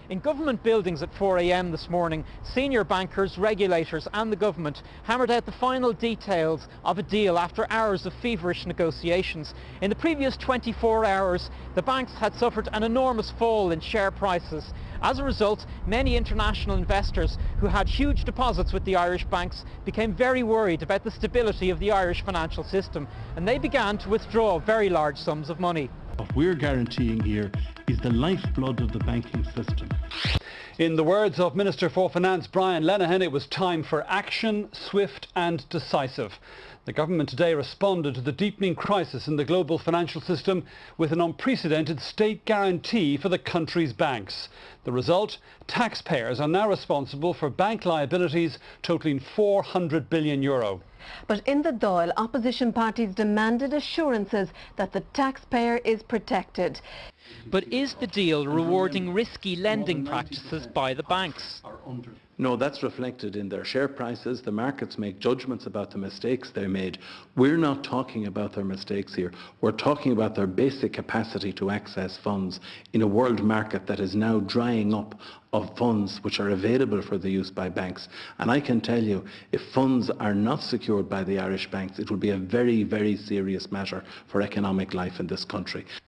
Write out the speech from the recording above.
In government buildings at 4 a.m. this morning, senior bankers, regulators and the government hammered out the final details of a deal after hours of feverish negotiations. In the previous 24 hours, the banks had suffered an enormous fall in share prices. As a result, many international investors who had huge deposits with the Irish banks became very worried about the stability of the Irish financial system, and they began to withdraw very large sums of money. What we're guaranteeing here is the lifeblood of the banking system. In the words of Minister for Finance Brian Lenihan, it was time for action, swift and decisive. The government today responded to the deepening crisis in the global financial system with an unprecedented state guarantee for the country's banks. The result? Taxpayers are now responsible for bank liabilities totalling €400 billion. But in the Dáil, opposition parties demanded assurances that the taxpayer is protected. But is the deal rewarding risky lending practices by the banks? No, that's reflected in their share prices. The markets make judgments about the mistakes they made. We're not talking about their mistakes here. We're talking about their basic capacity to access funds in a world market that is now drying up of funds which are available for the use by banks. And I can tell you, if funds are not secured by the Irish banks, it will be a very, very serious matter for economic life in this country.